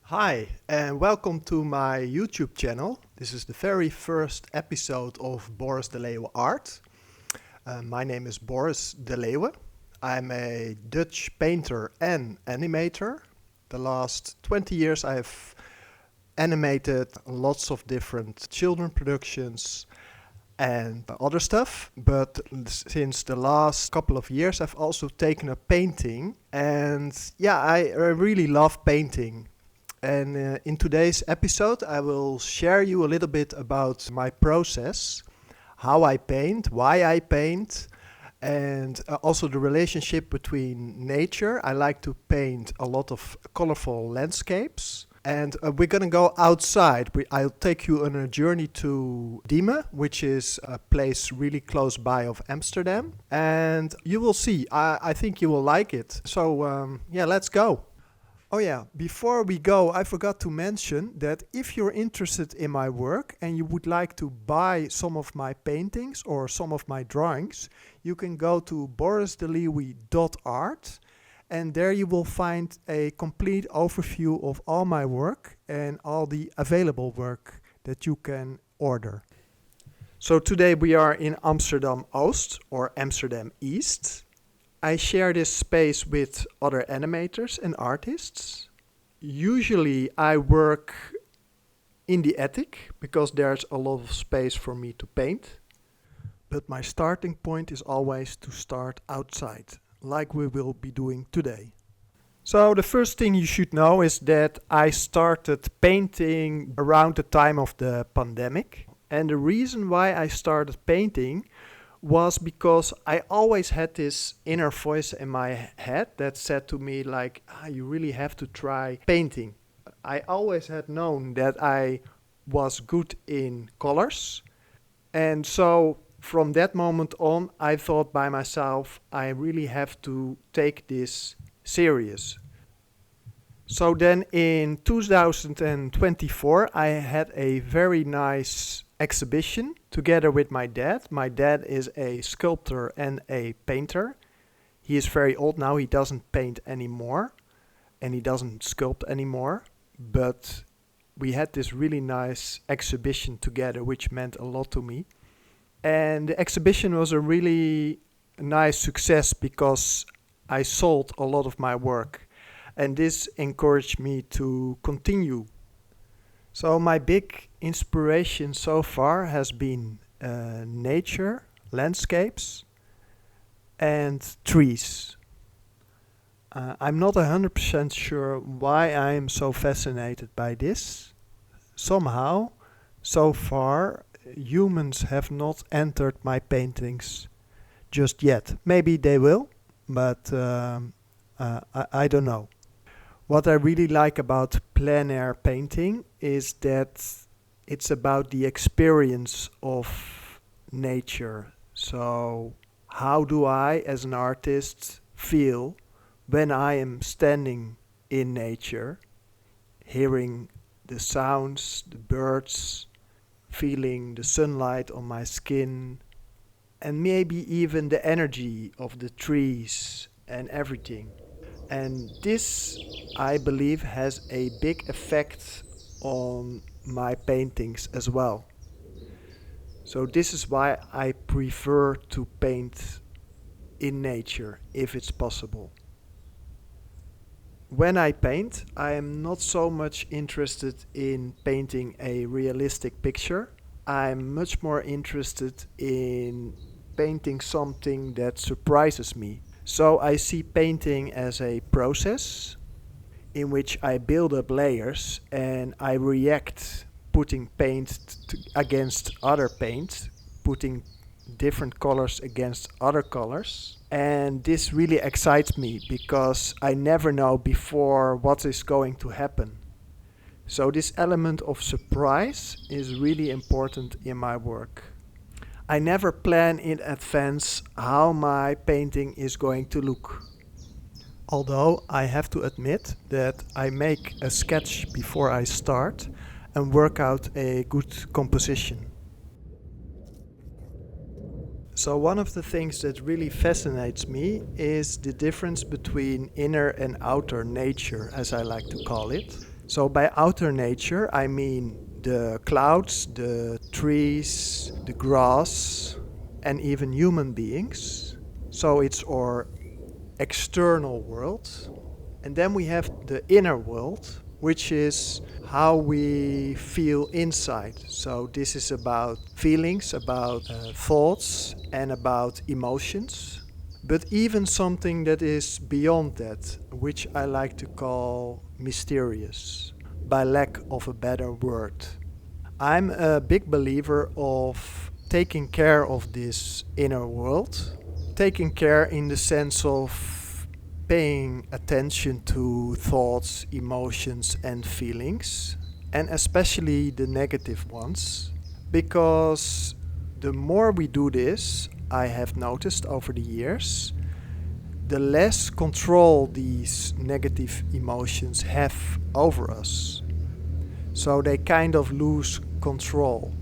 Hi, and welcome to my YouTube channel. This is the very first episode of Boris de Leeuwe Art. My name is Boris de Leeuwe. I'm a Dutch painter and animator. The last 20 years I've animated lots of different children productions and other stuff, but since the last couple of years I've also taken up painting, and I really love painting. And in today's episode, I will share you a little bit about my process, how I paint, why I paint, and also the relationship between nature. I like to paint a lot of colorful landscapes. And we're going to go outside. I'll take you on a journey to Diemen, which is a place really close by of Amsterdam. And you will see. I think you will like it. So, let's go. Oh yeah, before we go, I forgot to mention that if you're interested in my work and you would like to buy some of my paintings or some of my drawings, you can go to borisdeleeuwe.art, and there you will find a complete overview of all my work and all the available work that you can order. So today we are in Amsterdam Oost or Amsterdam East. I share this space with other animators and artists. Usually I work in the attic because there's a lot of space for me to paint. But my starting point is always to start outside, like we will be doing today. So the first thing you should know is that I started painting around the time of the pandemic. And the reason why I started painting was because I always had this inner voice in my head that said to me like, you really have to try painting. I always had known that I was good in colors. And so from that moment on, I thought by myself, I really have to take this serious. So then in 2024, I had a very nice exhibition together with my dad. My dad is a sculptor and a painter. He is very old now. He doesn't paint anymore and he doesn't sculpt anymore. But we had this really nice exhibition together, which meant a lot to me. And the exhibition was a really nice success because I sold a lot of my work. And this encouraged me to continue. So my big inspiration so far has been nature, landscapes, and trees. I'm not 100% sure why I'm so fascinated by this. Somehow, so far, humans have not entered my paintings just yet. Maybe they will, but I don't know. What I really like about plein air painting is that it's about the experience of nature. So how do I as an artist feel when I am standing in nature, hearing the sounds, the birds, feeling the sunlight on my skin, and maybe even the energy of the trees and everything. And this, I believe, has a big effect on my paintings as well. So this is why I prefer to paint in nature, if it's possible. When I paint, I am not so much interested in painting a realistic picture. I'm much more interested in painting something that surprises me. So I see painting as a process in which I build up layers and I react putting paint against other paint, putting different colors against other colors. And this really excites me because I never know before what is going to happen. So this element of surprise is really important in my work. I never plan in advance how my painting is going to look. Although I have to admit that I make a sketch before I start and work out a good composition. So one of the things that really fascinates me is the difference between inner and outer nature, as I like to call it. So by outer nature, I mean the clouds, the trees, the grass, and even human beings. So it's our external world. And then we have the inner world, which is how we feel inside. So this is about feelings, about thoughts, and about emotions. But even something that is beyond that, which I like to call mysterious, by lack of a better word. I'm a big believer of taking care of this inner world, taking care in the sense of paying attention to thoughts, emotions, and feelings, and especially the negative ones, because the more we do this, I have noticed over the years, the less control these negative emotions have over us. So they kind of lose control.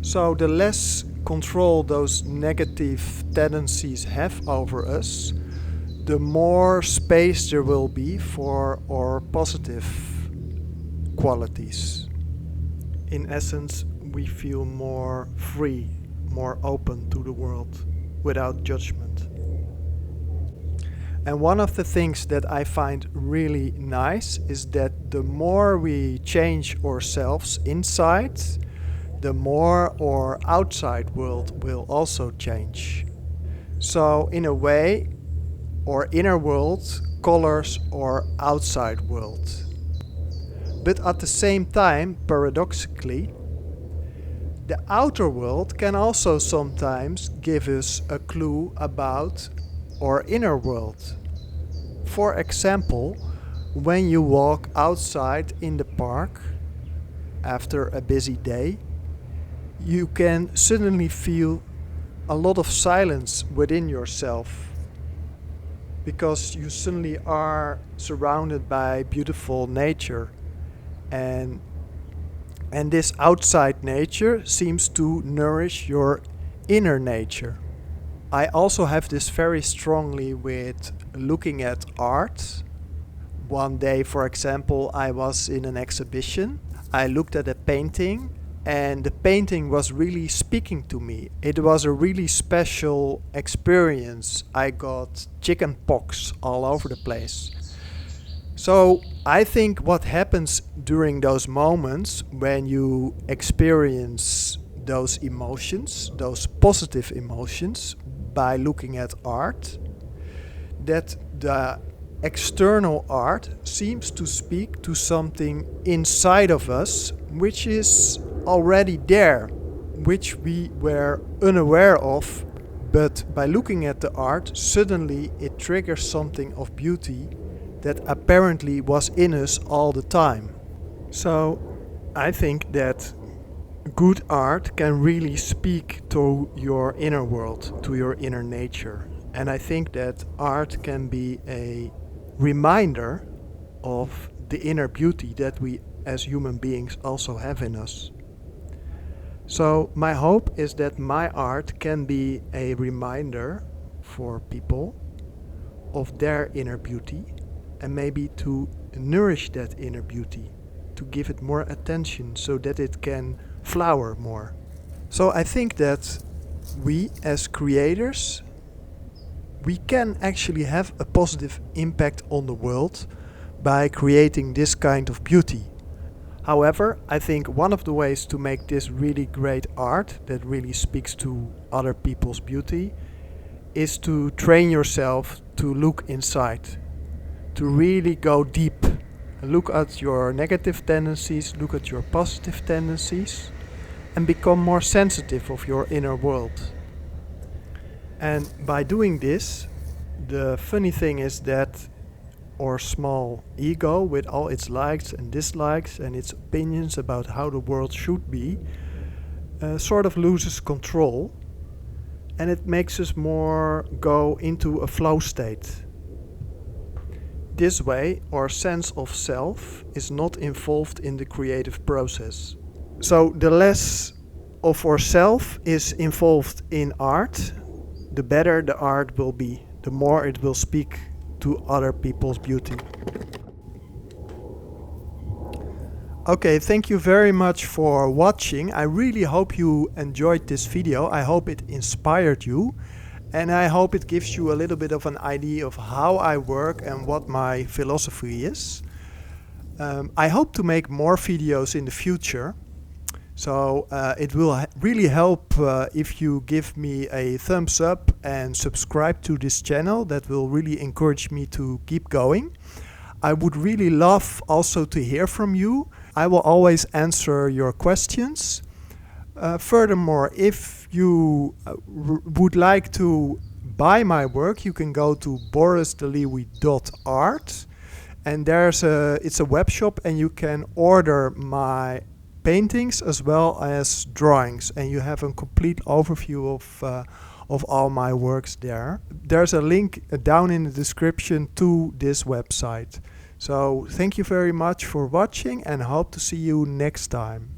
So the less control those negative tendencies have over us, the more space there will be for our positive qualities. In essence, we feel more free, more open to the world, without judgment. And one of the things that I find really nice is that the more we change ourselves inside, the more our outside world will also change. So in a way, our inner world colors our outside world. But at the same time, paradoxically, the outer world can also sometimes give us a clue about our inner world. For example, when you walk outside in the park after a busy day, you can suddenly feel a lot of silence within yourself, because you suddenly are surrounded by beautiful nature, and this outside nature seems to nourish your inner nature. I also have this very strongly with looking at art. One day, for example, I was in an exhibition. I looked at a painting, and the painting was really speaking to me. It was a really special experience. I got chicken pox all over the place. So I think what happens during those moments when you experience those emotions, those positive emotions, by looking at art, that the external art seems to speak to something inside of us which is already there, which we were unaware of, but by looking at the art, suddenly it triggers something of beauty that apparently was in us all the time. So I think that good art can really speak to your inner world, to your inner nature. And I think that art can be a reminder of the inner beauty that we as human beings also have in us. So my hope is that my art can be a reminder for people of their inner beauty, and maybe to nourish that inner beauty, to give it more attention so that it can flower more. So I think that we as creators, we can actually have a positive impact on the world by creating this kind of beauty. However, I think one of the ways to make this really great art that really speaks to other people's beauty is to train yourself to look inside, to really go deep. Look at your negative tendencies, look at your positive tendencies, and become more sensitive of your inner world. And by doing this, the funny thing is that our small ego, with all its likes and dislikes and its opinions about how the world should be, sort of loses control, and it makes us more go into a flow state. This way, our sense of self is not involved in the creative process. So the less of ourself is involved in art, the better the art will be, the more it will speak to other people's beauty. Okay, thank you very much for watching. I really hope you enjoyed this video. I hope it inspired you. And I hope it gives you a little bit of an idea of how I work and what my philosophy is. I hope to make more videos in the future. So it will really help if you give me a thumbs up and subscribe to this channel. That will really encourage me to keep going. I would really love also to hear from you. I will always answer your questions. Furthermore, if you would like to buy my work, you can go to borisdeleeuwe.art, and it's a web shop, and you can order my paintings as well as drawings, and you have a complete overview of all my works there. There's a link down in the description to this website. So thank you very much for watching, and hope to see you next time.